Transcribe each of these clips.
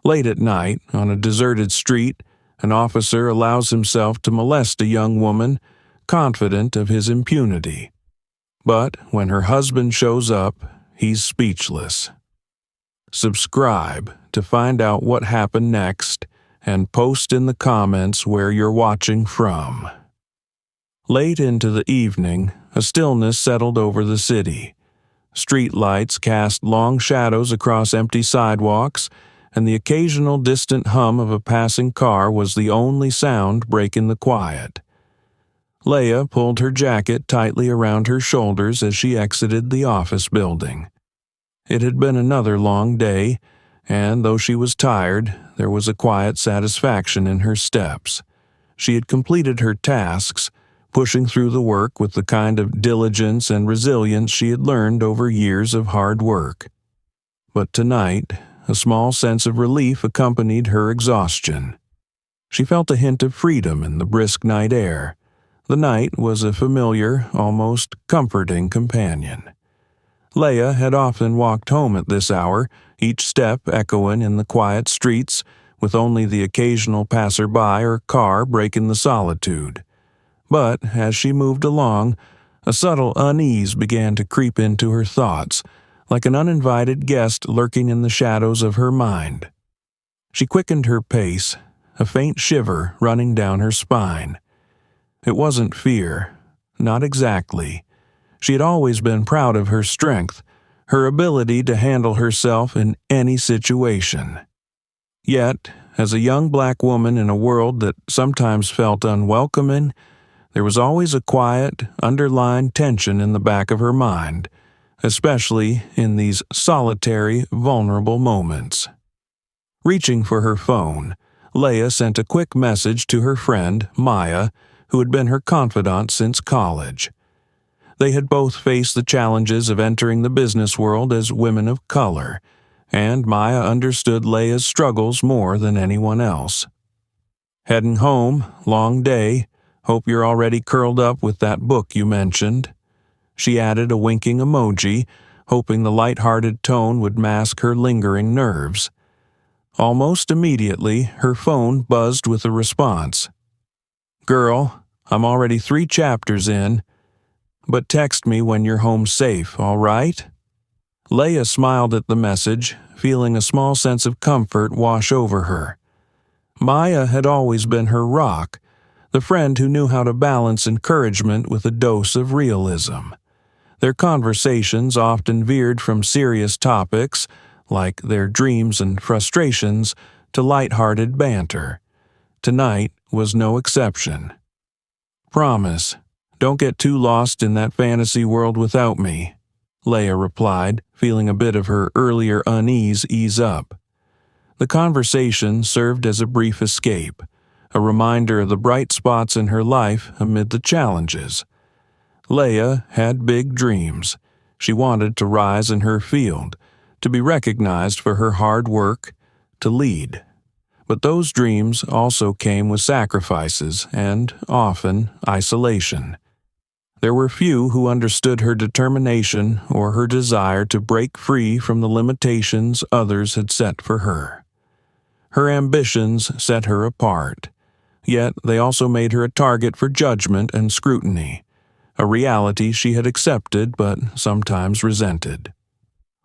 Late at night, on a deserted street, an officer allows himself to molest a young woman, confident of his impunity. But when her husband shows up, he's speechless. Subscribe to find out what happened next, and post in the comments where you're watching from. Late into the evening, a stillness settled over the city. Street lights cast long shadows across empty sidewalks, and the occasional distant hum of a passing car was the only sound breaking the quiet. Leia pulled her jacket tightly around her shoulders as she exited the office building. It had been another long day, and though she was tired, there was a quiet satisfaction in her steps. She had completed her tasks, pushing through the work with the kind of diligence and resilience she had learned over years of hard work. But tonight, a small sense of relief accompanied her exhaustion. She felt a hint of freedom in the brisk night air. The night was a familiar, almost comforting companion. Leia had often walked home at this hour, each step echoing in the quiet streets, with only the occasional passerby or car breaking the solitude. But as she moved along, a subtle unease began to creep into her thoughts, like an uninvited guest lurking in the shadows of her mind. She quickened her pace, a faint shiver running down her spine. It wasn't fear, not exactly. She had always been proud of her strength, her ability to handle herself in any situation. Yet, as a young black woman in a world that sometimes felt unwelcoming, there was always a quiet, underlying tension in the back of her mind, especially in these solitary, vulnerable moments. Reaching for her phone, Leia sent a quick message to her friend, Maya, who had been her confidant since college. They had both faced the challenges of entering the business world as women of color, and Maya understood Leia's struggles more than anyone else. "Heading home, long day. Hope you're already curled up with that book you mentioned." She added a winking emoji, hoping the light-hearted tone would mask her lingering nerves. Almost immediately, her phone buzzed with a response. "Girl, I'm already 3 chapters in, but text me when you're home safe, all right?" Leia smiled at the message, feeling a small sense of comfort wash over her. Maya had always been her rock, the friend who knew how to balance encouragement with a dose of realism. Their conversations often veered from serious topics, like their dreams and frustrations, to light-hearted banter. Tonight was no exception. "Promise, don't get too lost in that fantasy world without me," Leia replied, feeling a bit of her earlier unease ease up. The conversation served as a brief escape, a reminder of the bright spots in her life amid the challenges. Leia had big dreams. She wanted to rise in her field, to be recognized for her hard work, to lead. But those dreams also came with sacrifices and, often, isolation. There were few who understood her determination or her desire to break free from the limitations others had set for her. Her ambitions set her apart, yet they also made her a target for judgment and scrutiny, a reality she had accepted but sometimes resented.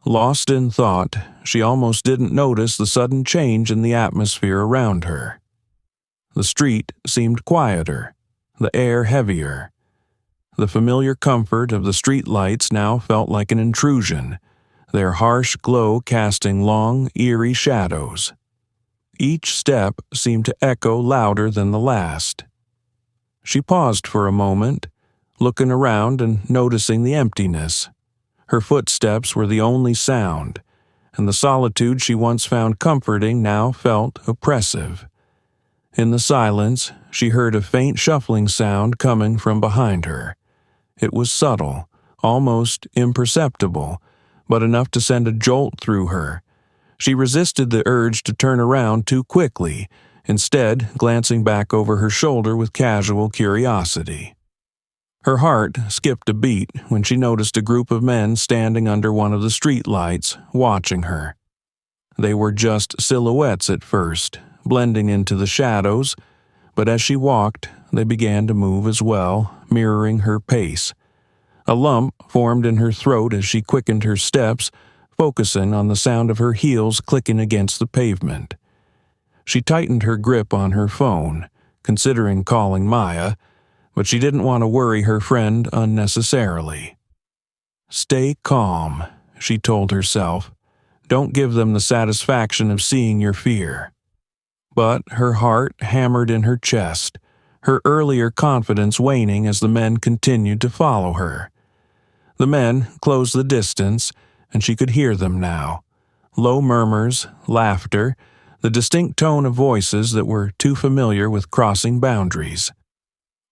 Lost in thought, she almost didn't notice the sudden change in the atmosphere around her. The street seemed quieter, the air heavier. The familiar comfort of the street lights now felt like an intrusion, their harsh glow casting long, eerie shadows. Each step seemed to echo louder than the last. She paused for a moment, looking around and noticing the emptiness. Her footsteps were the only sound, and the solitude she once found comforting now felt oppressive. In the silence, she heard a faint shuffling sound coming from behind her. It was subtle, almost imperceptible, but enough to send a jolt through her. She resisted the urge to turn around too quickly, instead glancing back over her shoulder with casual curiosity. Her heart skipped a beat when she noticed a group of men standing under one of the street lights, watching her. They were just silhouettes at first, blending into the shadows, but as she walked, they began to move as well, mirroring her pace. A lump formed in her throat as she quickened her steps, focusing on the sound of her heels clicking against the pavement. She tightened her grip on her phone, considering calling Maya, but she didn't want to worry her friend unnecessarily. "Stay calm," she told herself. "Don't give them the satisfaction of seeing your fear." But her heart hammered in her chest, her earlier confidence waning as the men continued to follow her. The men closed the distance, and she could hear them now. Low murmurs, laughter, the distinct tone of voices that were too familiar with crossing boundaries.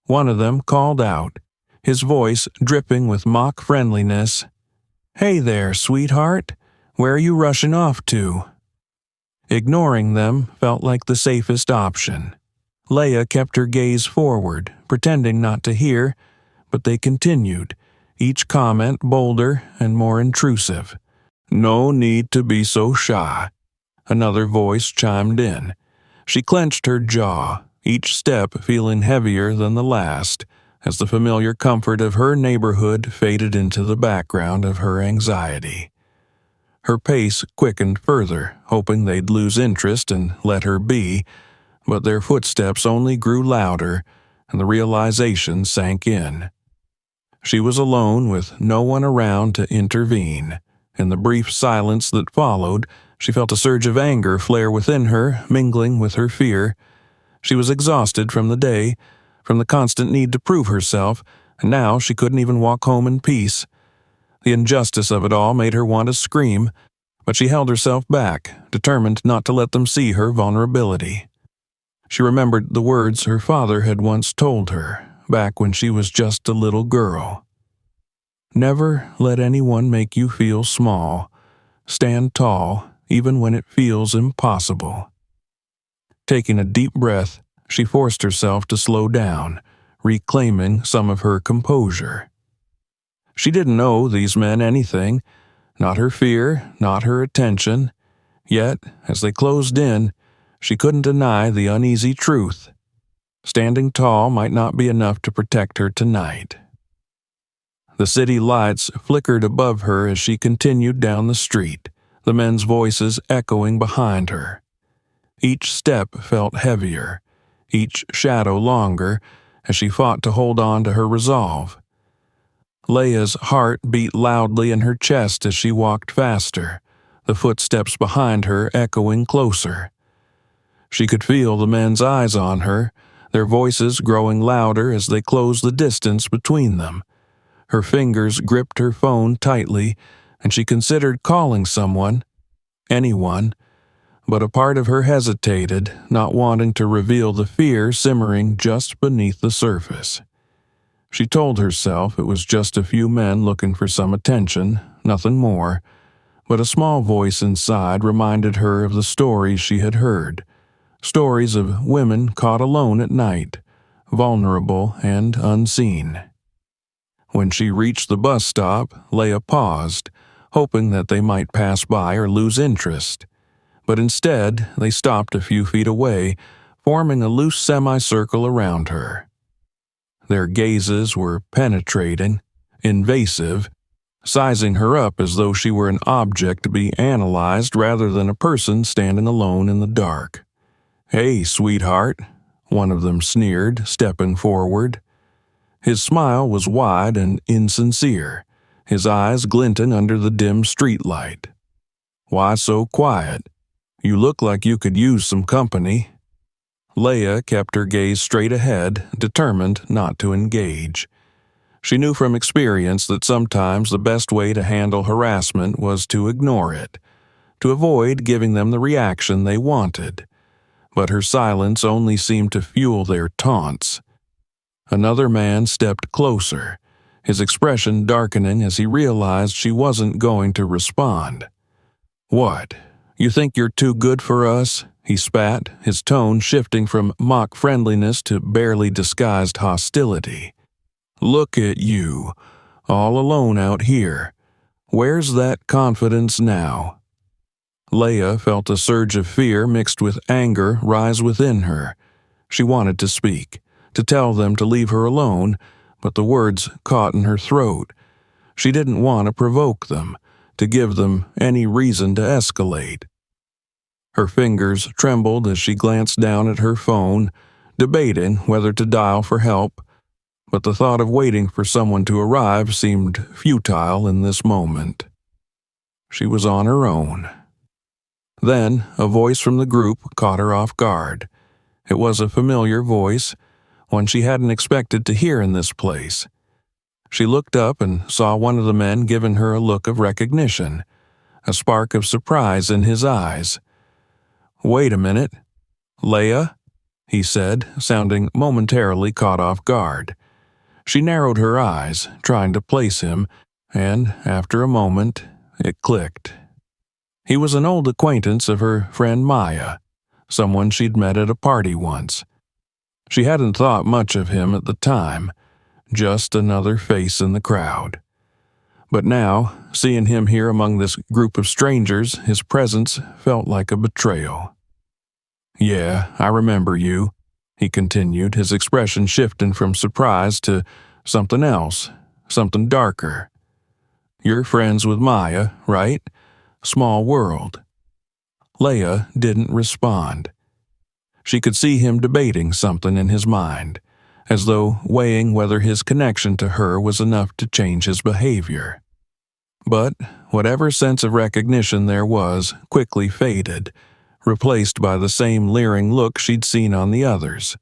One of them called out, his voice dripping with mock friendliness. "Hey there, sweetheart. Where are you rushing off to?" Ignoring them felt like the safest option. Leia kept her gaze forward, pretending not to hear, but they continued, each comment bolder and more intrusive. "No need to be so shy," another voice chimed in. She clenched her jaw, each step feeling heavier than the last, as the familiar comfort of her neighborhood faded into the background of her anxiety. Her pace quickened further, hoping they'd lose interest and let her be, but their footsteps only grew louder, and the realization sank in. She was alone with no one around to intervene. In the brief silence that followed, she felt a surge of anger flare within her, mingling with her fear. She was exhausted from the day, from the constant need to prove herself, and now she couldn't even walk home in peace. The injustice of it all made her want to scream, but she held herself back, determined not to let them see her vulnerability. She remembered the words her father had once told her, back when she was just a little girl. "Never let anyone make you feel small. Stand tall, even when it feels impossible." Taking a deep breath, she forced herself to slow down, reclaiming some of her composure. She didn't owe these men anything, not her fear, not her attention. Yet, as they closed in, she couldn't deny the uneasy truth. Standing tall might not be enough to protect her tonight. The city lights flickered above her as she continued down the street, the men's voices echoing behind her. Each step felt heavier, each shadow longer, as she fought to hold on to her resolve. Leia's heart beat loudly in her chest as she walked faster, the footsteps behind her echoing closer. She could feel the men's eyes on her, their voices growing louder as they closed the distance between them. Her fingers gripped her phone tightly, and she considered calling someone, anyone, but a part of her hesitated, not wanting to reveal the fear simmering just beneath the surface. She told herself it was just a few men looking for some attention, nothing more, but a small voice inside reminded her of the stories she had heard, stories of women caught alone at night, vulnerable and unseen. When she reached the bus stop, Leia paused, hoping that they might pass by or lose interest. But instead, they stopped a few feet away, forming a loose semicircle around her. Their gazes were penetrating, invasive, sizing her up as though she were an object to be analyzed rather than a person standing alone in the dark. "Hey, sweetheart," one of them sneered, stepping forward. His smile was wide and insincere, his eyes glinting under the dim streetlight. "Why so quiet? You look like you could use some company." Leia kept her gaze straight ahead, determined not to engage. She knew from experience that sometimes the best way to handle harassment was to ignore it, to avoid giving them the reaction they wanted. But her silence only seemed to fuel their taunts. Another man stepped closer, his expression darkening as he realized she wasn't going to respond. "What? You think you're too good for us?" he spat, his tone shifting from mock friendliness to barely disguised hostility. "Look at you, all alone out here. Where's that confidence now?" Leia felt a surge of fear mixed with anger rise within her. She wanted to speak, to tell them to leave her alone, but the words caught in her throat. She didn't want to provoke them, to give them any reason to escalate. Her fingers trembled as she glanced down at her phone, debating whether to dial for help, but the thought of waiting for someone to arrive seemed futile in this moment. She was on her own. Then, a voice from the group caught her off guard. It was a familiar voice, one she hadn't expected to hear in this place. She looked up and saw one of the men giving her a look of recognition, a spark of surprise in his eyes. "Wait a minute. Leia?" he said, sounding momentarily caught off guard. She narrowed her eyes, trying to place him, and, after a moment, it clicked. He was an old acquaintance of her friend Maya, someone she'd met at a party once. She hadn't thought much of him at the time, just another face in the crowd. But now, seeing him here among this group of strangers, his presence felt like a betrayal. "Yeah, I remember you," he continued, his expression shifting from surprise to something else, something darker. "You're friends with Maya, right? Small world." Leia didn't respond. She could see him debating something in his mind, as though weighing whether his connection to her was enough to change his behavior. But whatever sense of recognition there was quickly faded, replaced by the same leering look she'd seen on the others.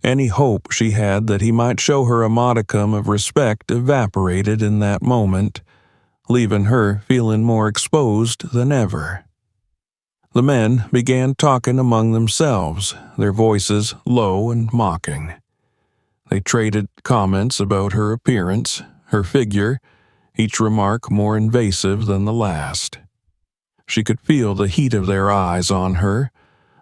Any hope she had that he might show her a modicum of respect evaporated in that moment, leaving her feeling more exposed than ever. The men began talking among themselves, their voices low and mocking. They traded comments about her appearance, her figure, each remark more invasive than the last. She could feel the heat of their eyes on her,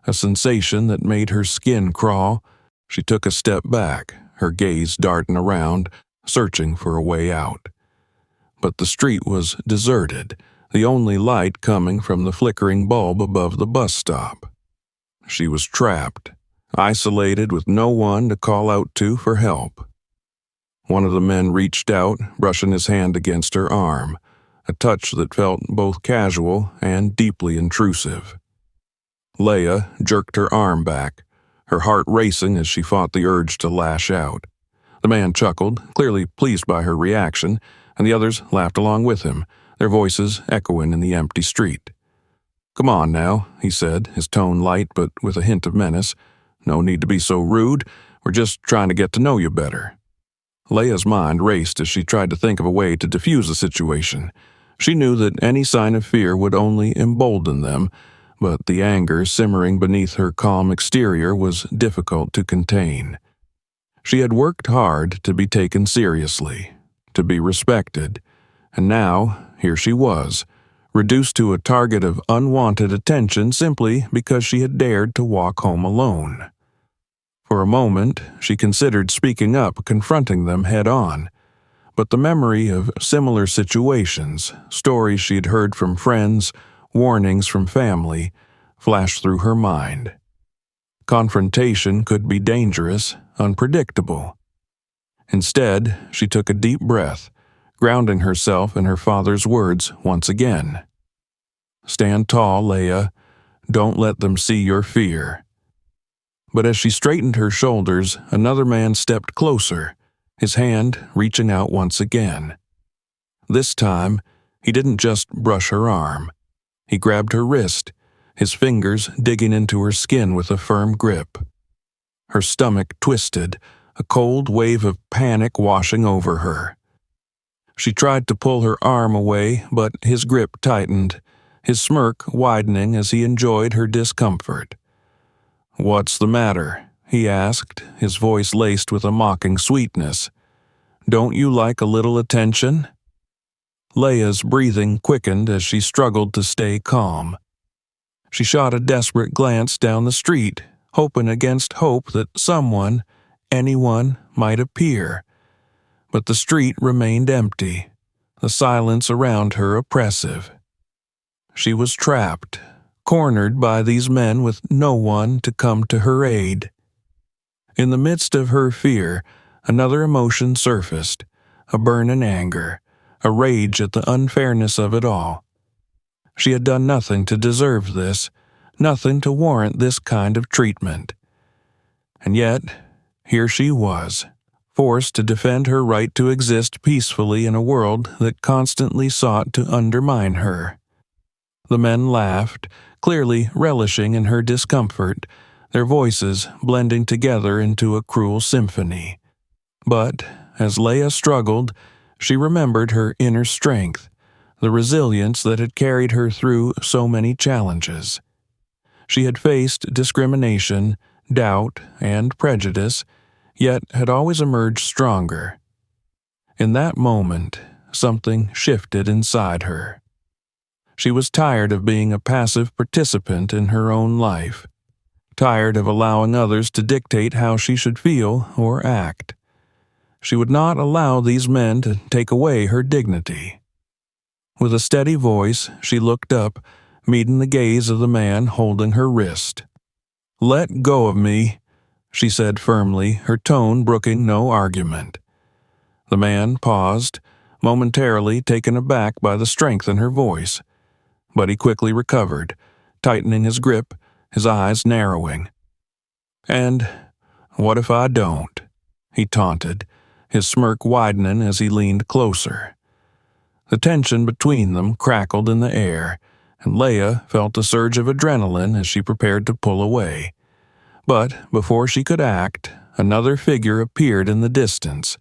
a sensation that made her skin crawl. She took a step back, her gaze darting around, searching for a way out. But the street was deserted, the only light coming from the flickering bulb above the bus stop. She was trapped, isolated with no one to call out to for help. One of the men reached out, brushing his hand against her arm, a touch that felt both casual and deeply intrusive. Leia jerked her arm back, her heart racing as she fought the urge to lash out. The man chuckled, clearly pleased by her reaction, and the others laughed along with him, their voices echoing in the empty street. "Come on now," he said, his tone light but with a hint of menace. "No need to be so rude. We're just trying to get to know you better." Leia's mind raced as she tried to think of a way to defuse the situation. She knew that any sign of fear would only embolden them, but the anger simmering beneath her calm exterior was difficult to contain. She had worked hard to be taken seriously, to be respected, and now here she was, reduced to a target of unwanted attention simply because she had dared to walk home alone. For a moment, she considered speaking up, confronting them head-on, but the memory of similar situations, stories she'd heard from friends, warnings from family, flashed through her mind. Confrontation could be dangerous, unpredictable. Instead, she took a deep breath, grounding herself in her father's words once again. "Stand tall, Leia. Don't let them see your fear." But as she straightened her shoulders, another man stepped closer, his hand reaching out once again. This time, he didn't just brush her arm. He grabbed her wrist, his fingers digging into her skin with a firm grip. Her stomach twisted, a cold wave of panic washing over her. She tried to pull her arm away, but his grip tightened, his smirk widening as he enjoyed her discomfort. "What's the matter?" he asked, his voice laced with a mocking sweetness. "Don't you like a little attention?" Leia's breathing quickened as she struggled to stay calm. She shot a desperate glance down the street, hoping against hope that someone, anyone, might appear. But the street remained empty, the silence around her oppressive. she was trapped, cornered by these men with no one to come to her aid. In the midst of her fear, another emotion surfaced, a burning anger, a rage at the unfairness of it all. She had done nothing to deserve this, nothing to warrant this kind of treatment. And yet, here she was, forced to defend her right to exist peacefully in a world that constantly sought to undermine her. The men laughed, clearly relishing in her discomfort, their voices blending together into a cruel symphony. But, as Leia struggled, she remembered her inner strength, the resilience that had carried her through so many challenges. She had faced discrimination, doubt, and prejudice, yet had always emerged stronger. In that moment, something shifted inside her. She was tired of being a passive participant in her own life, tired of allowing others to dictate how she should feel or act. She would not allow these men to take away her dignity. With a steady voice, she looked up, meeting the gaze of the man holding her wrist. "Let go of me," she said firmly, her tone brooking no argument. The man paused, momentarily taken aback by the strength in her voice, but he quickly recovered, tightening his grip, his eyes narrowing. "And what if I don't?" he taunted, his smirk widening as he leaned closer. The tension between them crackled in the air, and Leia felt a surge of adrenaline as she prepared to pull away. But before she could act, another figure appeared in the distance,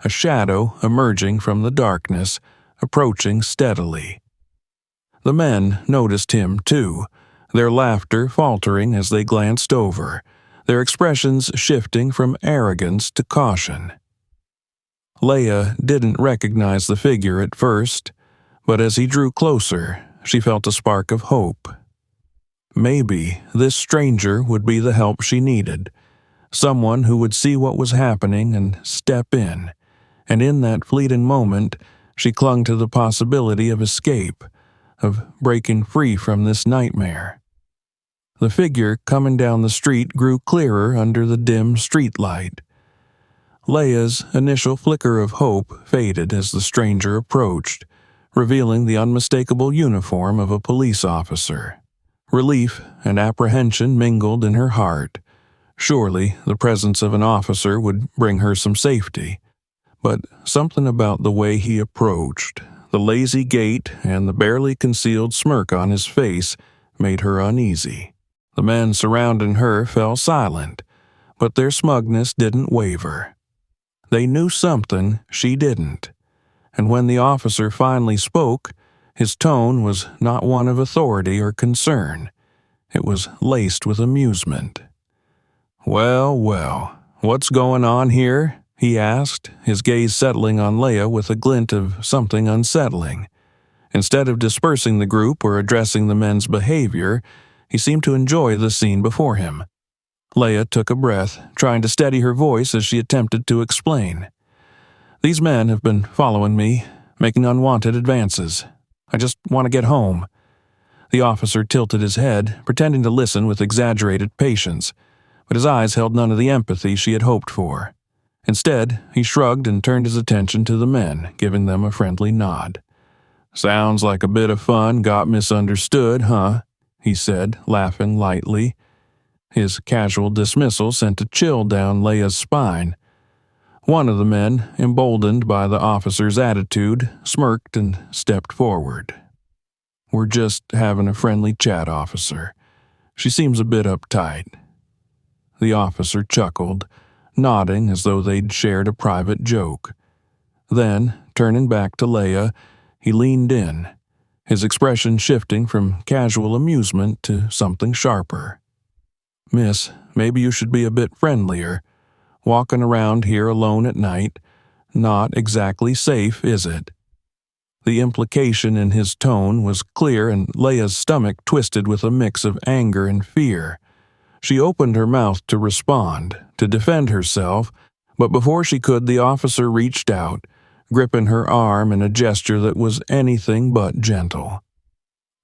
a shadow emerging from the darkness, approaching steadily. The men noticed him too, their laughter faltering as they glanced over, their expressions shifting from arrogance to caution. Leia didn't recognize the figure at first, but as he drew closer, she felt a spark of hope. Maybe this stranger would be the help she needed, someone who would see what was happening and step in, and in that fleeting moment, she clung to the possibility of escape, of breaking free from this nightmare. The figure coming down the street grew clearer under the dim streetlight. Leia's initial flicker of hope faded as the stranger approached, revealing the unmistakable uniform of a police officer. Relief and apprehension mingled in her heart. Surely the presence of an officer would bring her some safety. But something about the way he approached, the lazy gait and the barely concealed smirk on his face, made her uneasy. The men surrounding her fell silent, but their smugness didn't waver. They knew something she didn't, and when the officer finally spoke, his tone was not one of authority or concern. It was laced with amusement. "Well, well, what's going on here?" he asked, his gaze settling on Leia with a glint of something unsettling. Instead of dispersing the group or addressing the men's behavior, he seemed to enjoy the scene before him. Leia took a breath, trying to steady her voice as she attempted to explain. "These men have been following me, making unwanted advances. I just want to get home." The officer tilted his head, pretending to listen with exaggerated patience, but his eyes held none of the empathy she had hoped for. Instead, he shrugged and turned his attention to the men, giving them a friendly nod. "Sounds like a bit of fun got misunderstood, huh?" he said, laughing lightly. His casual dismissal sent a chill down Leia's spine. One of the men, emboldened by the officer's attitude, smirked and stepped forward. "We're just having a friendly chat, officer. She seems a bit uptight." The officer chuckled, nodding as though they'd shared a private joke. Then, turning back to Leia, he leaned in, his expression shifting from casual amusement to something sharper. "Miss, maybe you should be a bit friendlier. Walking around here alone at night, not exactly safe, is it?" The implication in his tone was clear, and Leia's stomach twisted with a mix of anger and fear. She opened her mouth to respond, to defend herself, but before she could, the officer reached out, gripping her arm in a gesture that was anything but gentle.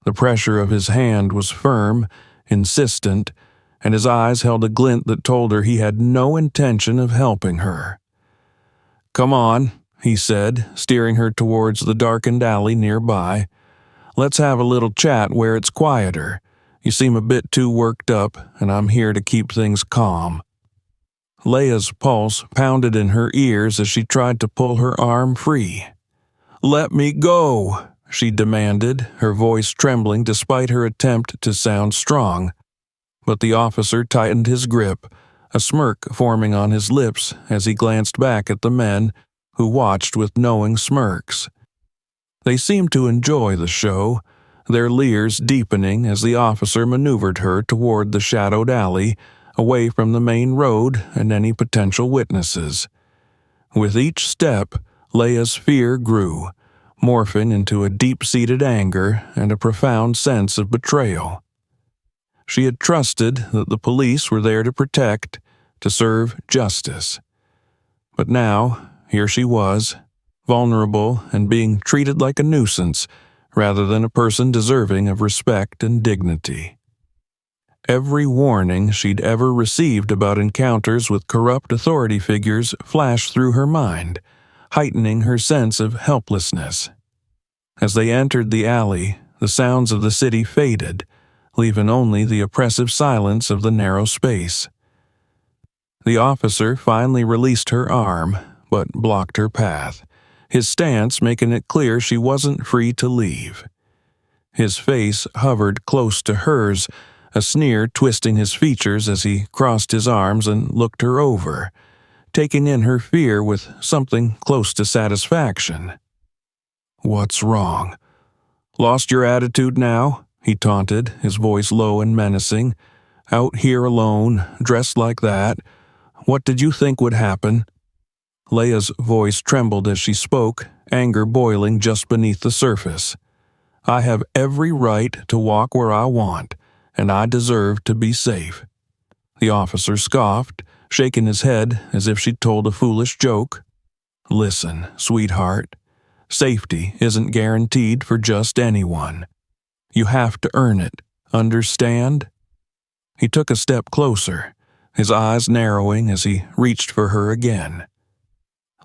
The pressure of his hand was firm, insistent, and his eyes held a glint that told her he had no intention of helping her. "Come on," he said, steering her towards the darkened alley nearby. "Let's have a little chat where it's quieter. You seem a bit too worked up, and I'm here to keep things calm." Leia's pulse pounded in her ears as she tried to pull her arm free. "Let me go," she demanded, her voice trembling despite her attempt to sound strong. But the officer tightened his grip, a smirk forming on his lips as he glanced back at the men, who watched with knowing smirks. They seemed to enjoy the show, their leers deepening as the officer maneuvered her toward the shadowed alley, away from the main road and any potential witnesses. With each step, Leia's fear grew, morphing into a deep-seated anger and a profound sense of betrayal. She had trusted that the police were there to protect, to serve justice. But now, here she was, vulnerable and being treated like a nuisance rather than a person deserving of respect and dignity. Every warning she'd ever received about encounters with corrupt authority figures flashed through her mind, heightening her sense of helplessness. As they entered the alley, the sounds of the city faded, leaving only the oppressive silence of the narrow space. The officer finally released her arm, but blocked her path, his stance making it clear she wasn't free to leave. His face hovered close to hers, a sneer twisting his features as he crossed his arms and looked her over, taking in her fear with something close to satisfaction. "What's wrong? Lost your attitude now?" he taunted, his voice low and menacing. "Out here alone, dressed like that. What did you think would happen?" Leia's voice trembled as she spoke, anger boiling just beneath the surface. "I have every right to walk where I want, and I deserve to be safe." The officer scoffed, shaking his head as if she'd told a foolish joke. "Listen, sweetheart, safety isn't guaranteed for just anyone. You have to earn it, understand?" He took a step closer, his eyes narrowing as he reached for her again.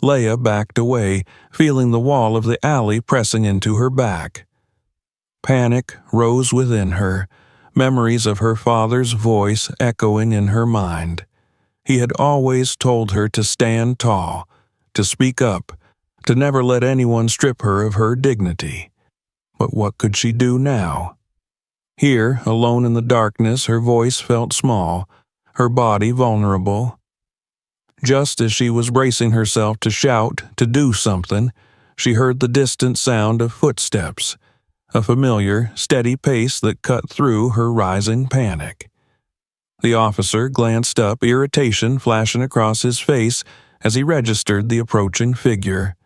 Leia backed away, feeling the wall of the alley pressing into her back. Panic rose within her, memories of her father's voice echoing in her mind. He had always told her to stand tall, to speak up, to never let anyone strip her of her dignity. But what could she do now? Here, alone in the darkness, her voice felt small, her body vulnerable. Just as she was bracing herself to shout, to do something, she heard the distant sound of footsteps, a familiar, steady pace that cut through her rising panic. The officer glanced up, irritation flashing across his face as he registered the approaching figure.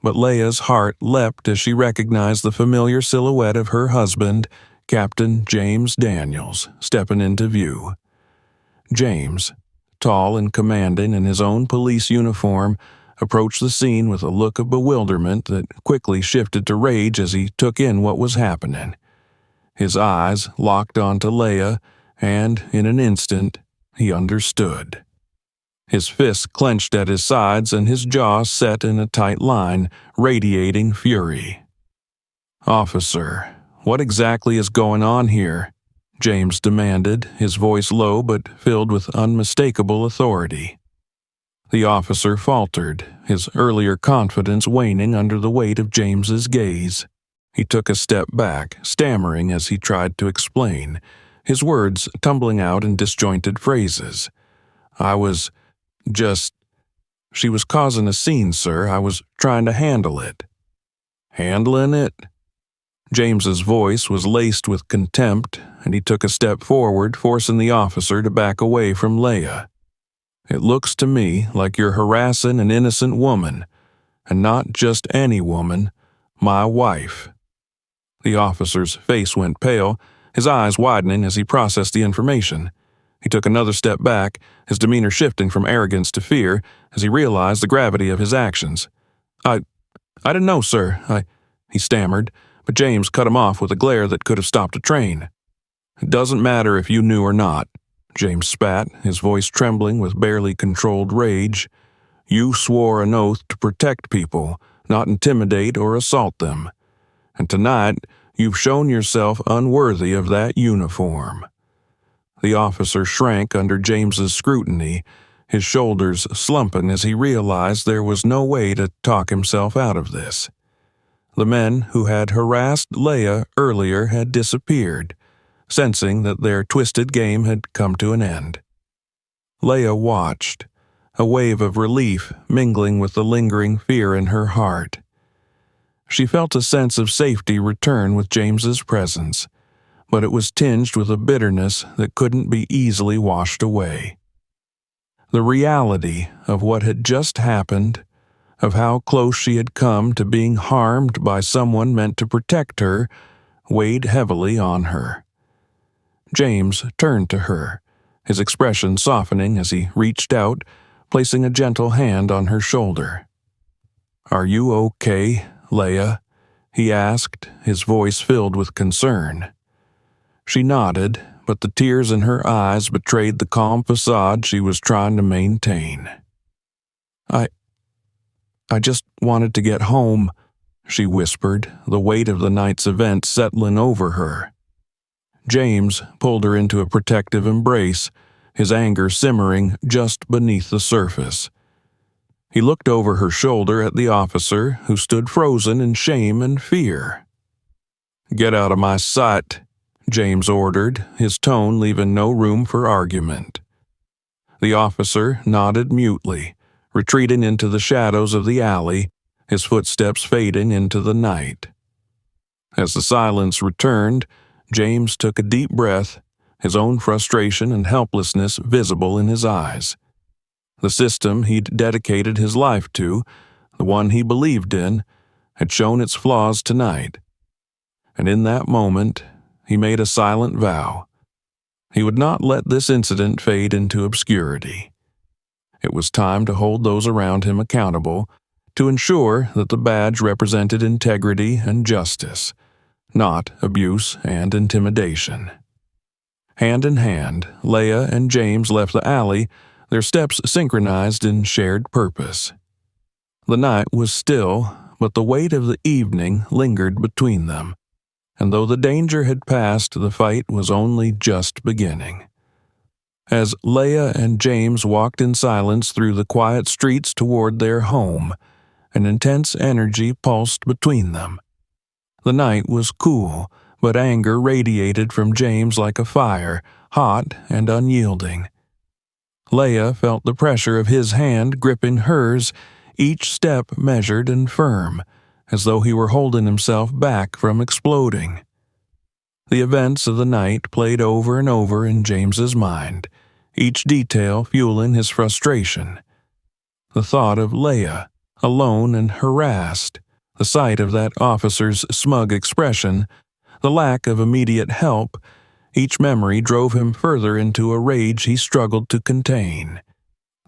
But Leia's heart leapt as she recognized the familiar silhouette of her husband, Captain James Daniels, stepping into view. James, tall and commanding in his own police uniform, approached the scene with a look of bewilderment that quickly shifted to rage as he took in what was happening. His eyes locked onto Leia, and in an instant, he understood. His fists clenched at his sides and his jaw set in a tight line, radiating fury. "Officer, what exactly is going on here?" James demanded, his voice low but filled with unmistakable authority. The officer faltered, his earlier confidence waning under the weight of James's gaze. He took a step back, stammering as he tried to explain, his words tumbling out in disjointed phrases. "I was She was causing a scene, sir. I was trying to handle it." "Handling it?" James's voice was laced with contempt, and he took a step forward, forcing the officer to back away from Leia. "It looks to me like you're harassing an innocent woman, and not just any woman, my wife." The officer's face went pale, his eyes widening as he processed the information. He took another step back, his demeanor shifting from arrogance to fear as he realized the gravity of his actions. I didn't know, sir. He stammered, But James cut him off with a glare that could have stopped a train. "It doesn't matter if you knew or not," James spat, his voice trembling with barely controlled rage. "You swore an oath to protect people, not intimidate or assault them. And tonight, you've shown yourself unworthy of that uniform." The officer shrank under James's scrutiny, his shoulders slumping as he realized there was no way to talk himself out of this. The men who had harassed Leia earlier had disappeared, sensing that their twisted game had come to an end. Leia watched, a wave of relief mingling with the lingering fear in her heart. She felt a sense of safety return with James's presence, but it was tinged with a bitterness that couldn't be easily washed away. The reality of what had just happened, of how close she had come to being harmed by someone meant to protect her, weighed heavily on her. James turned to her, his expression softening as he reached out, placing a gentle hand on her shoulder. "Are you okay, Leia?" he asked, his voice filled with concern. She nodded, but the tears in her eyes betrayed the calm facade she was trying to maintain. I just wanted to get home," she whispered, the weight of the night's events settling over her. James pulled her into a protective embrace, his anger simmering just beneath the surface. He looked over her shoulder at the officer, who stood frozen in shame and fear. "Get out of my sight," James ordered, his tone leaving no room for argument. The officer nodded mutely, retreating into the shadows of the alley, his footsteps fading into the night. As the silence returned, James took a deep breath, his own frustration and helplessness visible in his eyes. The system he'd dedicated his life to, the one he believed in, had shown its flaws tonight. And in that moment, he made a silent vow. He would not let this incident fade into obscurity. It was time to hold those around him accountable, to ensure that the badge represented integrity and justice, not abuse and intimidation. Hand in hand, Leia and James left the alley, their steps synchronized in shared purpose. The night was still, but the weight of the evening lingered between them, and though the danger had passed, the fight was only just beginning. As Leia and James walked in silence through the quiet streets toward their home, an intense energy pulsed between them. The night was cool, but anger radiated from James like a fire, hot and unyielding. Leia felt the pressure of his hand gripping hers, each step measured and firm, as though he were holding himself back from exploding. The events of the night played over and over in James's mind, each detail fueling his frustration. The thought of Leia, alone and harassed, the sight of that officer's smug expression, the lack of immediate help, each memory drove him further into a rage he struggled to contain.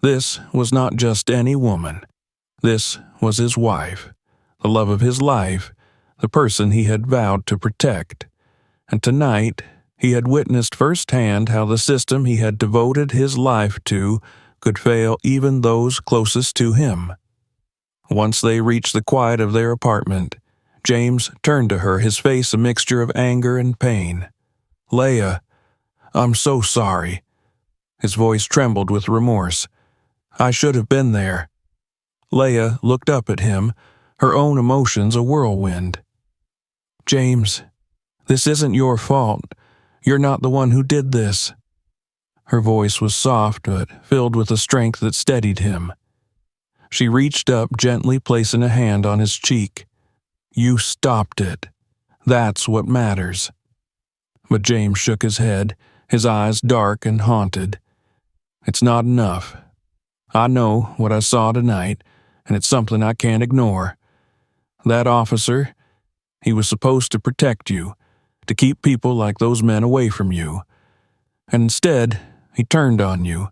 This was not just any woman. This was his wife, the love of his life, the person he had vowed to protect. And tonight, he had witnessed firsthand how the system he had devoted his life to could fail even those closest to him. Once they reached the quiet of their apartment, James turned to her, his face a mixture of anger and pain. "Leia, I'm so sorry." His voice trembled with remorse. "I should have been there." Leia looked up at him, her own emotions a whirlwind. "James, this isn't your fault. You're not the one who did this." Her voice was soft but filled with a strength that steadied him. She reached up, gently placing a hand on his cheek. "You stopped it. That's what matters." But James shook his head, his eyes dark and haunted. "It's not enough. I know what I saw tonight, and it's something I can't ignore. That officer, he was supposed to protect you, to keep people like those men away from you. And instead, he turned on you,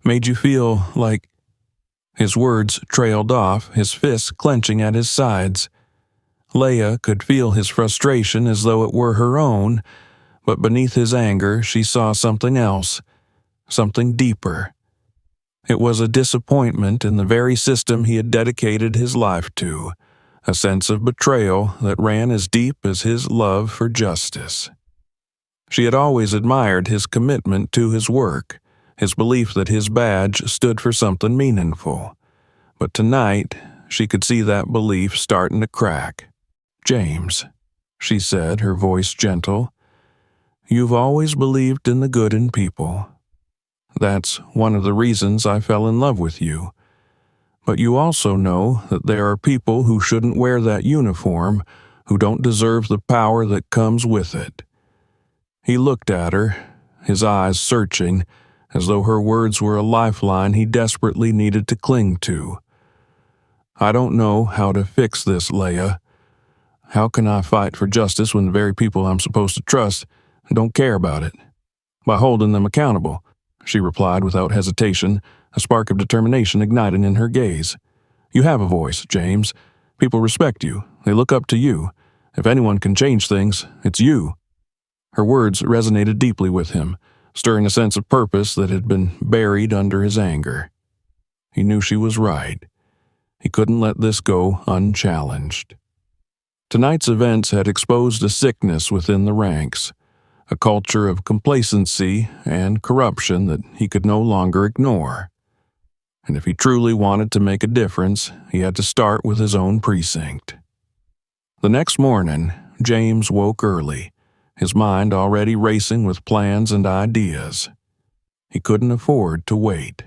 made you feel like—" His words trailed off, his fists clenching at his sides. Leia could feel his frustration as though it were her own, but beneath his anger she saw something else, something deeper. It was a disappointment in the very system he had dedicated his life to, a sense of betrayal that ran as deep as his love for justice. She had always admired his commitment to his work, his belief that his badge stood for something meaningful. But tonight, she could see that belief starting to crack. "James," she said, her voice gentle, "you've always believed in the good in people. That's one of the reasons I fell in love with you. But you also know that there are people who shouldn't wear that uniform, who don't deserve the power that comes with it." He looked at her, his eyes searching, as though her words were a lifeline he desperately needed to cling to. "I don't know how to fix this, Leia. How can I fight for justice when the very people I'm supposed to trust don't care about it?" "By holding them accountable," she replied without hesitation, a spark of determination igniting in her gaze. "You have a voice, James. People respect you. They look up to you. If anyone can change things, it's you." Her words resonated deeply with him, stirring a sense of purpose that had been buried under his anger. He knew she was right. He couldn't let this go unchallenged. Tonight's events had exposed a sickness within the ranks, a culture of complacency and corruption that he could no longer ignore. And if he truly wanted to make a difference, he had to start with his own precinct. The next morning, James woke early, his mind already racing with plans and ideas. He couldn't afford to wait.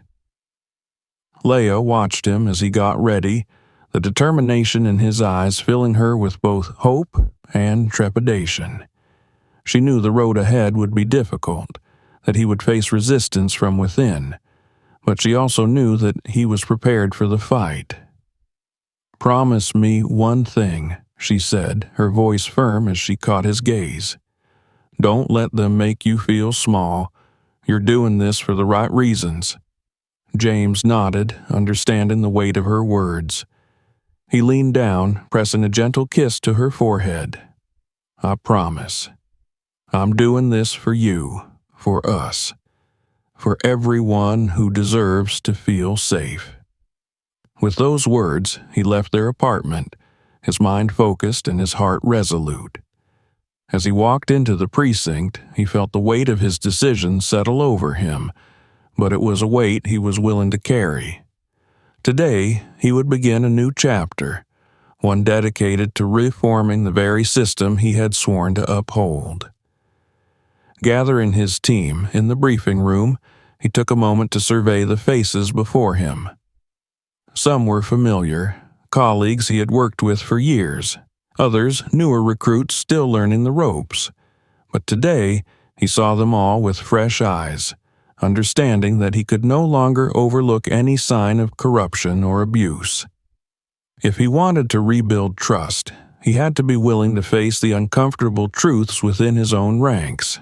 Leia watched him as he got ready, the determination in his eyes filling her with both hope and trepidation. She knew the road ahead would be difficult, that he would face resistance from within, but she also knew that he was prepared for the fight. "Promise me one thing," she said, her voice firm as she caught his gaze. "Don't let them make you feel small. You're doing this for the right reasons." James nodded, understanding the weight of her words. He leaned down, pressing a gentle kiss to her forehead. "I promise. I'm doing this for you, for us, for everyone who deserves to feel safe." With those words, he left their apartment, his mind focused and his heart resolute. As he walked into the precinct, he felt the weight of his decision settle over him, but it was a weight he was willing to carry. Today, he would begin a new chapter, one dedicated to reforming the very system he had sworn to uphold. Gathering his team in the briefing room, he took a moment to survey the faces before him. Some were familiar, colleagues he had worked with for years. Others, newer recruits still learning the ropes. But today, he saw them all with fresh eyes, understanding that he could no longer overlook any sign of corruption or abuse. If he wanted to rebuild trust, he had to be willing to face the uncomfortable truths within his own ranks.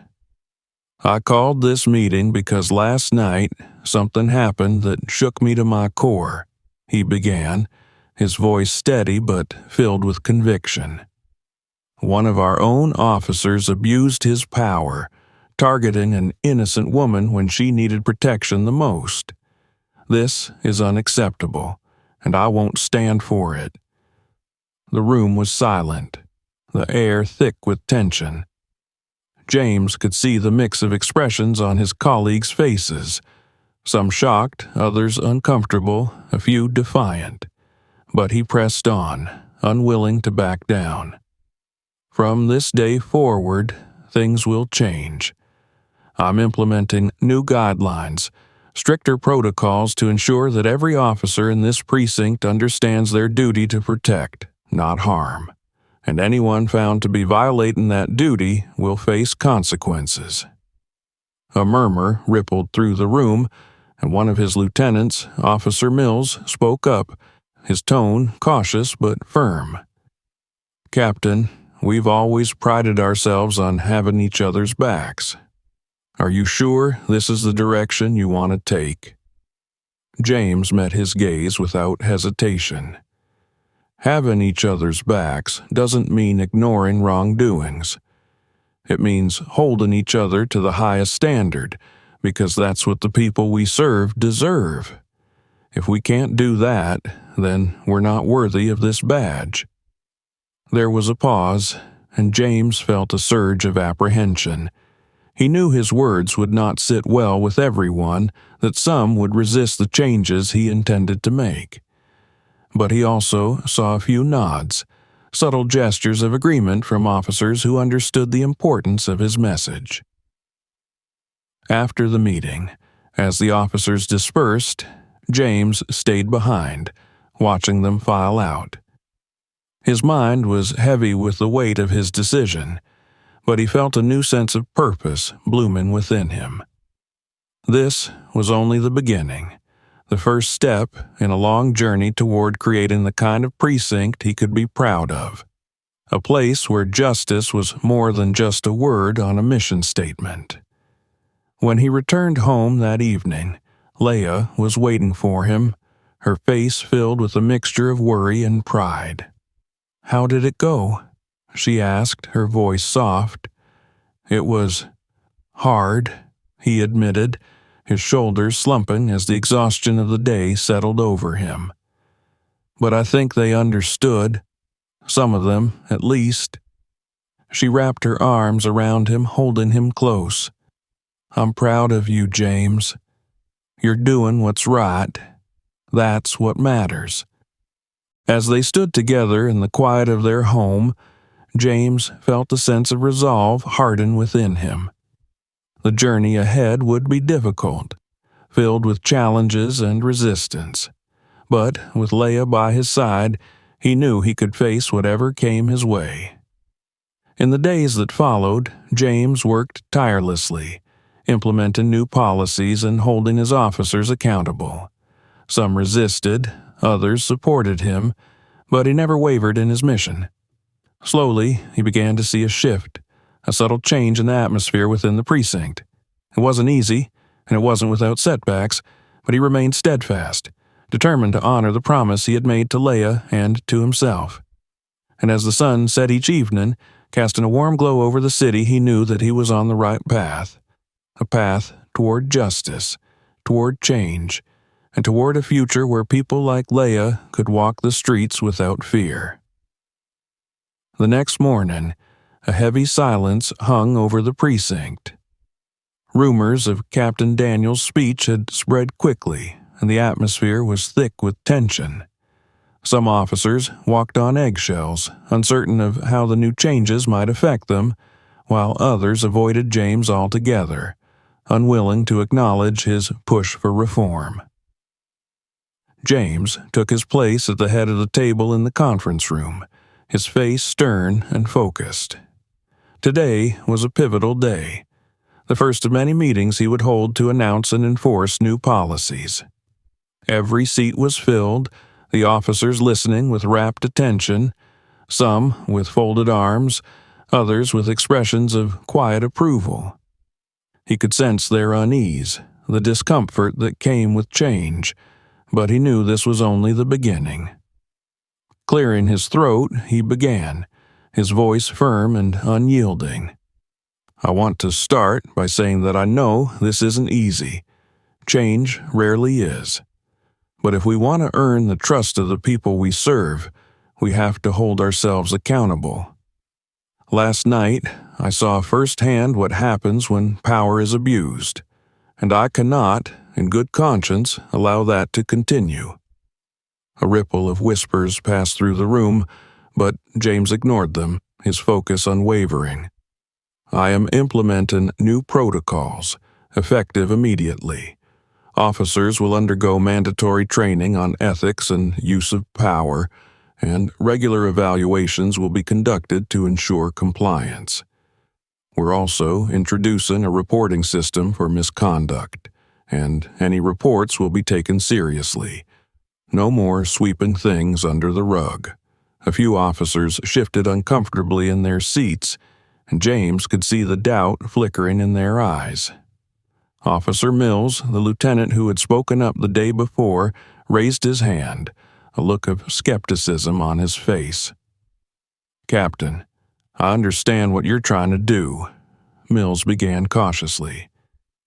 "I called this meeting because last night something happened that shook me to my core," he began, his voice steady but filled with conviction. "One of our own officers abused his power, targeting an innocent woman when she needed protection the most. This is unacceptable, and I won't stand for it." The room was silent, the air thick with tension. James could see the mix of expressions on his colleagues' faces, some shocked, others uncomfortable, a few defiant. But he pressed on, unwilling to back down. "From this day forward, things will change. I'm implementing new guidelines, stricter protocols to ensure that every officer in this precinct understands their duty to protect, not harm. And anyone found to be violating that duty will face consequences." A murmur rippled through the room, and one of his lieutenants, Officer Mills, spoke up, his tone cautious but firm. "Captain, we've always prided ourselves on having each other's backs. Are you sure this is the direction you want to take?" James met his gaze without hesitation. Having each other's backs doesn't mean ignoring wrongdoings. It means holding each other to the highest standard, because that's what the people we serve deserve. If we can't do that, then we're not worthy of this badge." There was a pause, and James felt a surge of apprehension. He knew his words would not sit well with everyone, that some would resist the changes he intended to make. But he also saw a few nods, subtle gestures of agreement from officers who understood the importance of his message. After the meeting, as the officers dispersed, James stayed behind, watching them file out. His mind was heavy with the weight of his decision, but he felt a new sense of purpose blooming within him. This was only the beginning, the first step in a long journey toward creating the kind of precinct he could be proud of, a place where justice was more than just a word on a mission statement. When he returned home that evening, Leah was waiting for him, her face filled with a mixture of worry and pride. "How did it go?" she asked, her voice soft. "It was hard," he admitted, his shoulders slumping as the exhaustion of the day settled over him. "But I think they understood. Some of them, at least." She wrapped her arms around him, holding him close. "I'm proud of you, James. You're doing what's right. That's what matters." As they stood together in the quiet of their home, James felt a sense of resolve harden within him. The journey ahead would be difficult, filled with challenges and resistance. But with Leah by his side, he knew he could face whatever came his way. In the days that followed, James worked tirelessly, implementing new policies and holding his officers accountable. Some resisted, others supported him, but he never wavered in his mission. Slowly, he began to see a shift, a subtle change in the atmosphere within the precinct. It wasn't easy, and it wasn't without setbacks, but he remained steadfast, determined to honor the promise he had made to Leah and to himself. And as the sun set each evening, casting a warm glow over the city, he knew that he was on the right path, a path toward justice, toward change, and toward a future where people like Leah could walk the streets without fear. The next morning, a heavy silence hung over the precinct. Rumors of Captain Daniel's speech had spread quickly, and the atmosphere was thick with tension. Some officers walked on eggshells, uncertain of how the new changes might affect them, while others avoided James altogether, unwilling to acknowledge his push for reform. James took his place at the head of the table in the conference room, his face stern and focused. Today was a pivotal day, the first of many meetings he would hold to announce and enforce new policies. Every seat was filled, the officers listening with rapt attention, some with folded arms, others with expressions of quiet approval. He could sense their unease, the discomfort that came with change, but he knew this was only the beginning. Clearing his throat, he began, his voice firm and unyielding. "I want to start by saying that I know this isn't easy. Change rarely is. But if we want to earn the trust of the people we serve, we have to hold ourselves accountable. Last night, I saw firsthand what happens when power is abused, and I cannot, in good conscience, allow that to continue." A ripple of whispers passed through the room, but James ignored them, his focus unwavering. "I am implementing new protocols, effective immediately. Officers will undergo mandatory training on ethics and use of power, and regular evaluations will be conducted to ensure compliance. We're also introducing a reporting system for misconduct, and any reports will be taken seriously. No more sweeping things under the rug." A few officers shifted uncomfortably in their seats, and James could see the doubt flickering in their eyes. Officer Mills, the lieutenant who had spoken up the day before, raised his hand, a look of skepticism on his face. "Captain, I understand what you're trying to do," Mills began cautiously.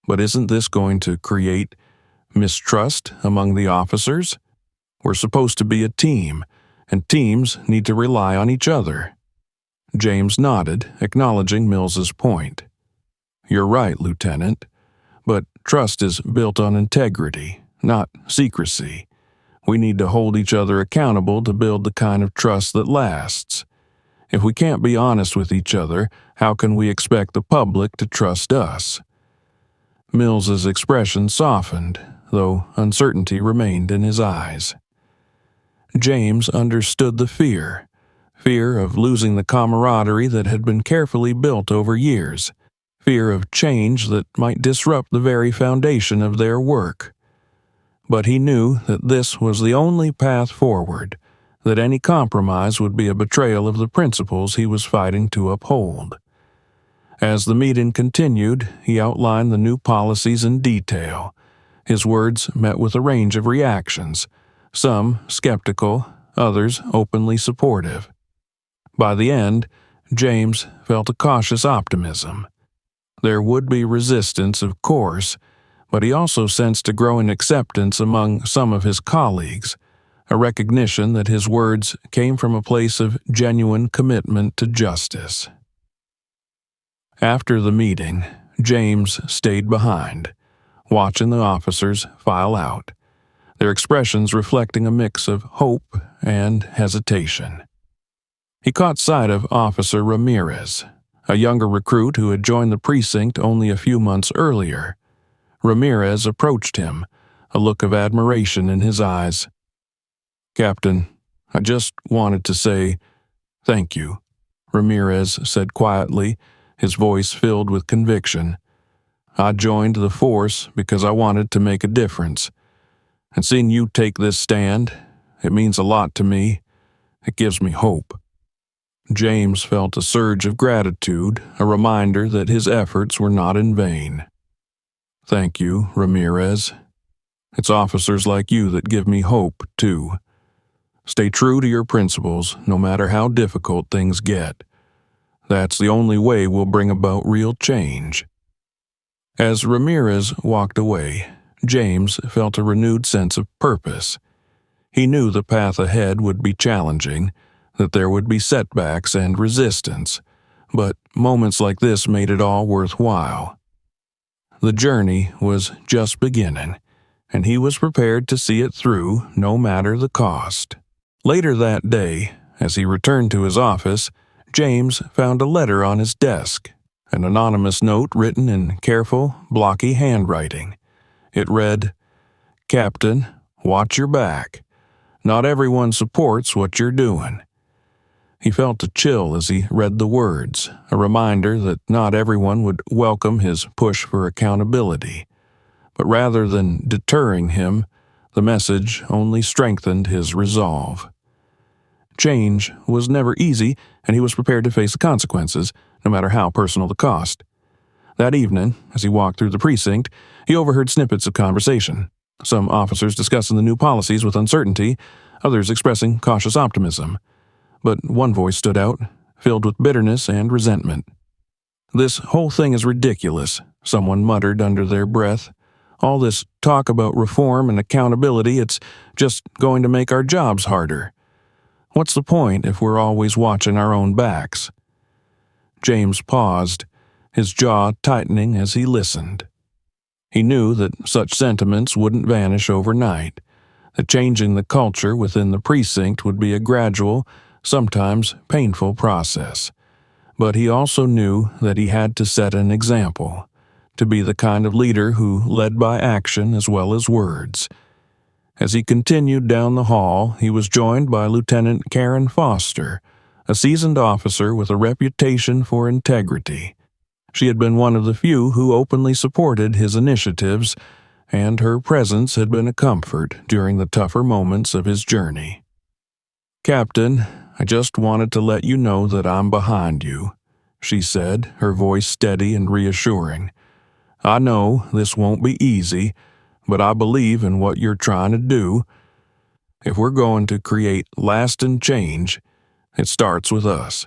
"But isn't this going to create mistrust among the officers? We're supposed to be a team, and teams need to rely on each other." James nodded, acknowledging Mills's point. "You're right, Lieutenant, but trust is built on integrity, not secrecy. We need to hold each other accountable to build the kind of trust that lasts. If we can't be honest with each other, how can we expect the public to trust us?" Mills's expression softened, though uncertainty remained in his eyes. James understood the fear of losing the camaraderie that had been carefully built over years, fear of change that might disrupt the very foundation of their work. But he knew that this was the only path forward, that any compromise would be a betrayal of the principles he was fighting to uphold. As the meeting continued, he outlined the new policies in detail. His words met with a range of reactions, some skeptical, others openly supportive. By the end, James felt a cautious optimism. There would be resistance, of course, but he also sensed a growing acceptance among some of his colleagues, a recognition that his words came from a place of genuine commitment to justice. After the meeting, James stayed behind, watching the officers file out, their expressions reflecting a mix of hope and hesitation. He caught sight of Officer Ramirez, a younger recruit who had joined the precinct only a few months earlier. Ramirez approached him, a look of admiration in his eyes. "Captain, I just wanted to say thank you," Ramirez said quietly, his voice filled with conviction. "I joined the force because I wanted to make a difference. And seeing you take this stand, it means a lot to me. It gives me hope." James felt a surge of gratitude, a reminder that his efforts were not in vain. "Thank you, Ramirez. It's officers like you that give me hope, too. Stay true to your principles, no matter how difficult things get. That's the only way we'll bring about real change." As Ramirez walked away, James felt a renewed sense of purpose. He knew the path ahead would be challenging, that there would be setbacks and resistance, but moments like this made it all worthwhile. The journey was just beginning, and he was prepared to see it through no matter the cost. Later that day, as he returned to his office, James found a letter on his desk, an anonymous note written in careful, blocky handwriting. It read, "Captain, watch your back. Not everyone supports what you're doing." He felt a chill as he read the words, a reminder that not everyone would welcome his push for accountability. But rather than deterring him, the message only strengthened his resolve. Change was never easy, and he was prepared to face the consequences, no matter how personal the cost. That evening, as he walked through the precinct, he overheard snippets of conversation. Some officers discussing the new policies with uncertainty, others expressing cautious optimism. But one voice stood out, filled with bitterness and resentment. "This whole thing is ridiculous," someone muttered under their breath. "All this talk about reform and accountability, it's just going to make our jobs harder. What's the point if we're always watching our own backs?" James paused, his jaw tightening as he listened. He knew that such sentiments wouldn't vanish overnight, that changing the culture within the precinct would be a gradual, sometimes painful process. But he also knew that he had to set an example, to be the kind of leader who led by action as well as words. As he continued down the hall, he was joined by Lieutenant Karen Foster, a seasoned officer with a reputation for integrity. She had been one of the few who openly supported his initiatives, and her presence had been a comfort during the tougher moments of his journey. "Captain, I just wanted to let you know that I'm behind you," she said, her voice steady and reassuring. "I know this won't be easy, but I believe in what you're trying to do." If we're going to create lasting change, it starts with us."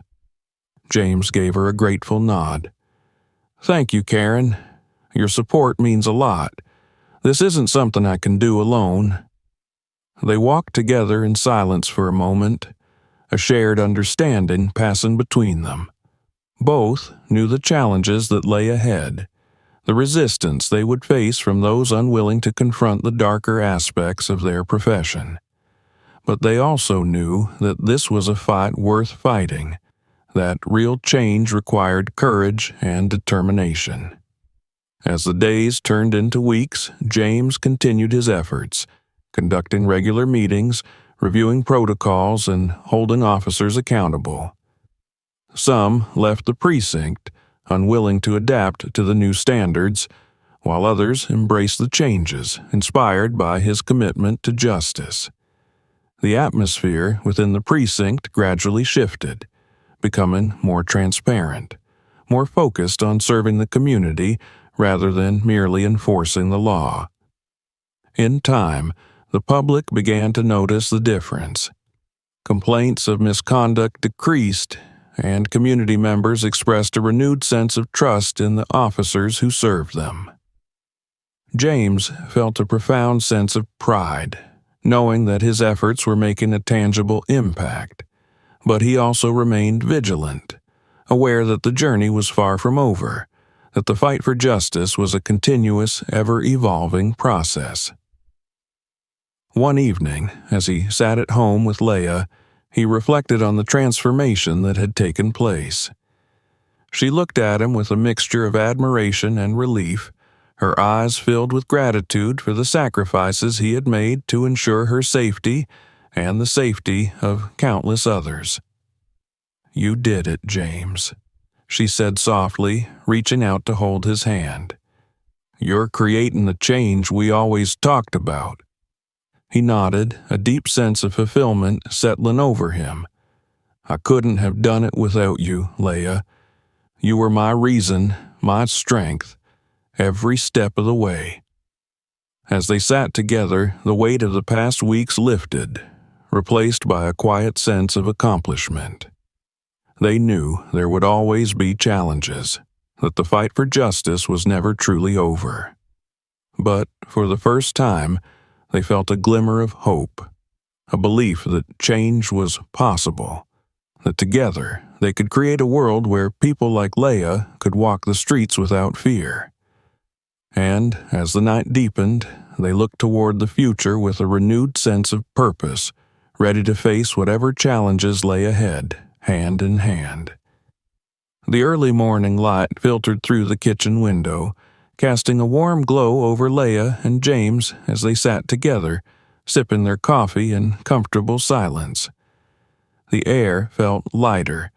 James gave her a grateful nod. "Thank you, Karen. Your support means a lot. This isn't something I can do alone." They walked together in silence for a moment, a shared understanding passing between them. Both knew the challenges that lay ahead, the resistance they would face from those unwilling to confront the darker aspects of their profession. But they also knew that this was a fight worth fighting, that real change required courage and determination. As the days turned into weeks, James continued his efforts, conducting regular meetings, reviewing protocols, and holding officers accountable. Some left the precinct, unwilling to adapt to the new standards, while others embraced the changes, inspired by his commitment to justice. The atmosphere within the precinct gradually shifted, becoming more transparent, more focused on serving the community rather than merely enforcing the law. In time, the public began to notice the difference. Complaints of misconduct decreased, and community members expressed a renewed sense of trust in the officers who served them. James felt a profound sense of pride, knowing that his efforts were making a tangible impact, but he also remained vigilant, aware that the journey was far from over, that the fight for justice was a continuous, ever-evolving process. One evening, as he sat at home with Leah, he reflected on the transformation that had taken place. She looked at him with a mixture of admiration and relief, her eyes filled with gratitude for the sacrifices he had made to ensure her safety and the safety of countless others. "You did it, James," she said softly, reaching out to hold his hand. "You're creating the change we always talked about." He nodded, a deep sense of fulfillment settling over him. "I couldn't have done it without you, Leah. You were my reason, my strength, every step of the way." As they sat together, the weight of the past weeks lifted, replaced by a quiet sense of accomplishment. They knew there would always be challenges, that the fight for justice was never truly over. But for the first time, they felt a glimmer of hope, a belief that change was possible, that together they could create a world where people like Leah could walk the streets without fear. And as the night deepened, they looked toward the future with a renewed sense of purpose, ready to face whatever challenges lay ahead, hand in hand. The early morning light filtered through the kitchen window, casting a warm glow over Leah and James as they sat together, sipping their coffee in comfortable silence. The air felt lighter,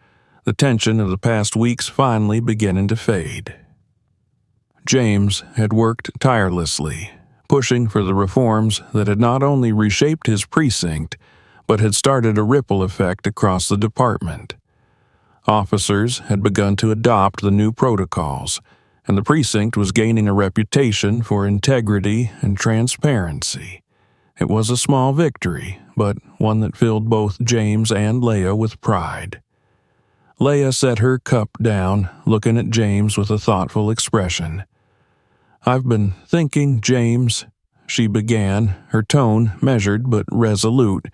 the tension of the past weeks finally beginning to fade. James had worked tirelessly, pushing for the reforms that had not only reshaped his precinct, but had started a ripple effect across the department. Officers had begun to adopt the new protocols, and the precinct was gaining a reputation for integrity and transparency. It was a small victory, but one that filled both James and Leah with pride. Leah set her cup down, looking at James with a thoughtful expression. "I've been thinking, James," she began, her tone measured but resolute.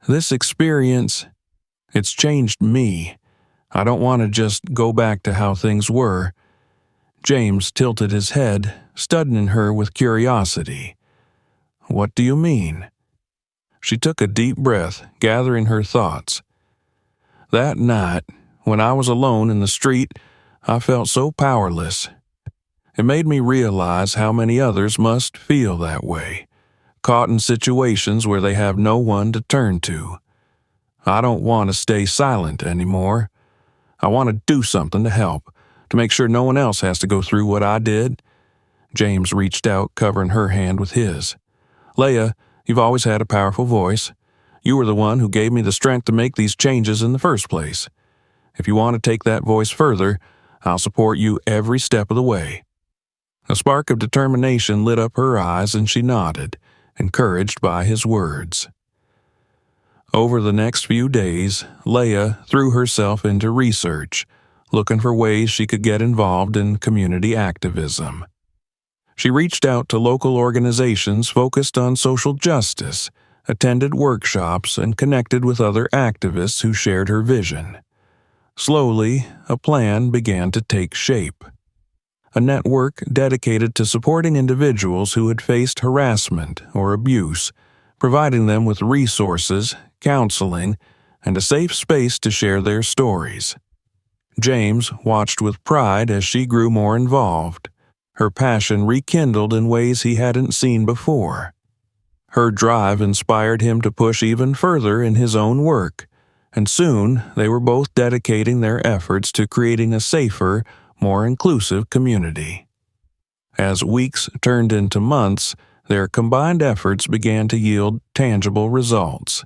"This experience, it's changed me. I don't want to just go back to how things were." James tilted his head, studying her with curiosity. "What do you mean?" She took a deep breath, gathering her thoughts. "That night, when I was alone in the street, I felt so powerless. It made me realize how many others must feel that way, caught in situations where they have no one to turn to. I don't want to stay silent anymore. I want to do something to help, to make sure no one else has to go through what I did." James reached out, covering her hand with his. "Leah, you've always had a powerful voice. You were the one who gave me the strength to make these changes in the first place. If you want to take that voice further, I'll support you every step of the way." A spark of determination lit up her eyes and she nodded, encouraged by his words. Over the next few days, Leah threw herself into research, looking for ways she could get involved in community activism. She reached out to local organizations focused on social justice, attended workshops, and connected with other activists who shared her vision. Slowly, a plan began to take shape. A network dedicated to supporting individuals who had faced harassment or abuse, providing them with resources, counseling, and a safe space to share their stories. James watched with pride as she grew more involved, her passion rekindled in ways he hadn't seen before. Her drive inspired him to push even further in his own work, and soon they were both dedicating their efforts to creating a safer, more inclusive community. As weeks turned into months, their combined efforts began to yield tangible results.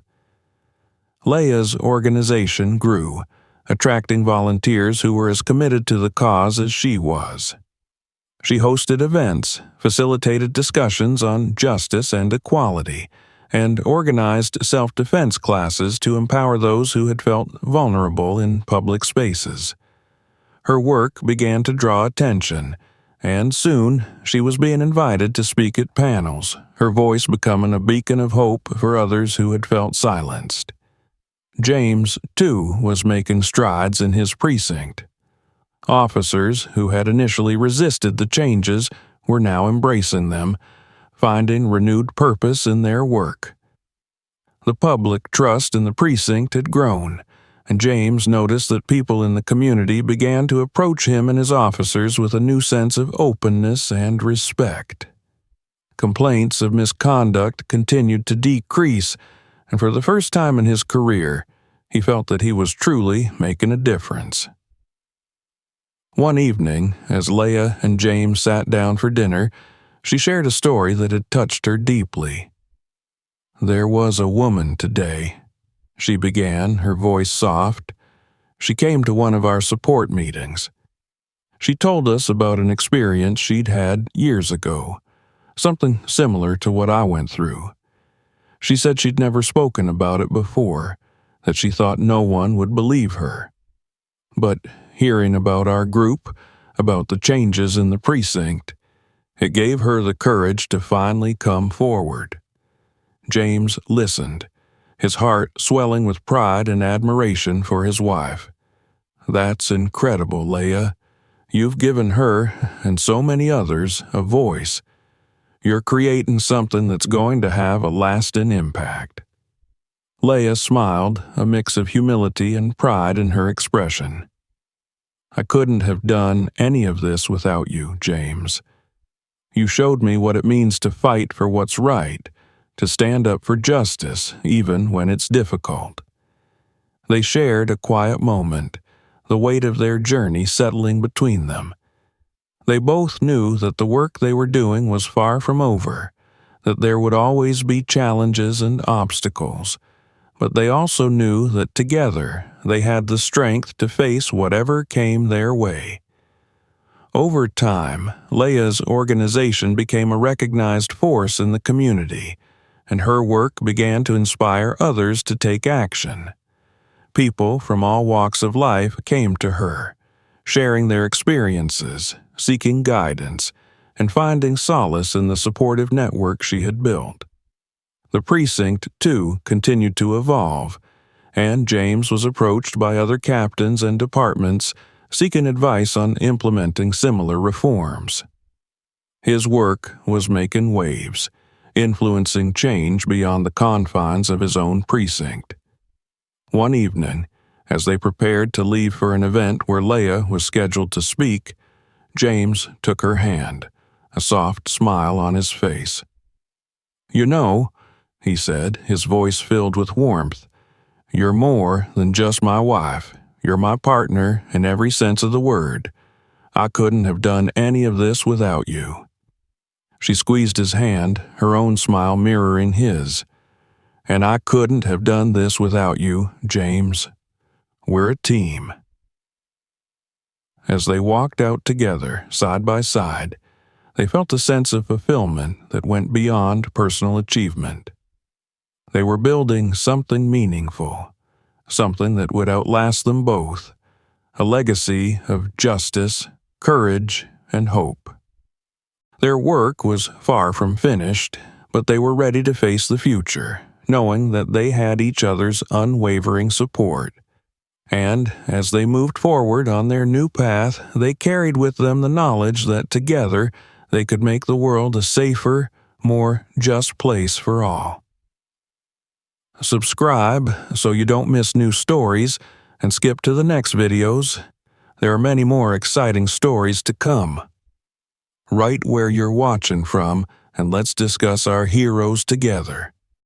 Leah's organization grew, attracting volunteers who were as committed to the cause as she was. She hosted events, facilitated discussions on justice and equality, and organized self-defense classes to empower those who had felt vulnerable in public spaces. Her work began to draw attention, and soon she was being invited to speak at panels, her voice becoming a beacon of hope for others who had felt silenced. James, too, was making strides in his precinct. Officers who had initially resisted the changes were now embracing them, finding renewed purpose in their work. The public trust in the precinct had grown, and James noticed that people in the community began to approach him and his officers with a new sense of openness and respect. Complaints of misconduct continued to decrease, and for the first time in his career, he felt that he was truly making a difference. One evening, as Leah and James sat down for dinner, she shared a story that had touched her deeply. "There was a woman today," she began, her voice soft. "She came to one of our support meetings. She told us about an experience she'd had years ago, something similar to what I went through. She said she'd never spoken about it before, that she thought no one would believe her. But hearing about our group, about the changes in the precinct, it gave her the courage to finally come forward." James listened, his heart swelling with pride and admiration for his wife. "That's incredible, Leah. You've given her, and so many others, a voice. You're creating something that's going to have a lasting impact." Leah smiled, a mix of humility and pride in her expression. "I couldn't have done any of this without you, James. You showed me what it means to fight for what's right, to stand up for justice, even when it's difficult." They shared a quiet moment, the weight of their journey settling between them. They both knew that the work they were doing was far from over, that there would always be challenges and obstacles, but they also knew that together they had the strength to face whatever came their way. Over time, Leah's organization became a recognized force in the community, and her work began to inspire others to take action. People from all walks of life came to her, sharing their experiences, seeking guidance, and finding solace in the supportive network she had built. The precinct, too, continued to evolve, and James was approached by other captains and departments seeking advice on implementing similar reforms. His work was making waves, influencing change beyond the confines of his own precinct. One evening, as they prepared to leave for an event where Leah was scheduled to speak, James took her hand, a soft smile on his face. "You know," he said, his voice filled with warmth, "you're more than just my wife. You're my partner in every sense of the word. I couldn't have done any of this without you." She squeezed his hand, her own smile mirroring his. "And I couldn't have done this without you, James. We're a team." As they walked out together, side by side, they felt a sense of fulfillment that went beyond personal achievement. They were building something meaningful, something that would outlast them both, a legacy of justice, courage, and hope. Their work was far from finished, but they were ready to face the future, knowing that they had each other's unwavering support. And as they moved forward on their new path, they carried with them the knowledge that together they could make the world a safer, more just place for all. Subscribe so you don't miss new stories and skip to the next videos. There are many more exciting stories to come. Write where you're watching from, and let's discuss our heroes together.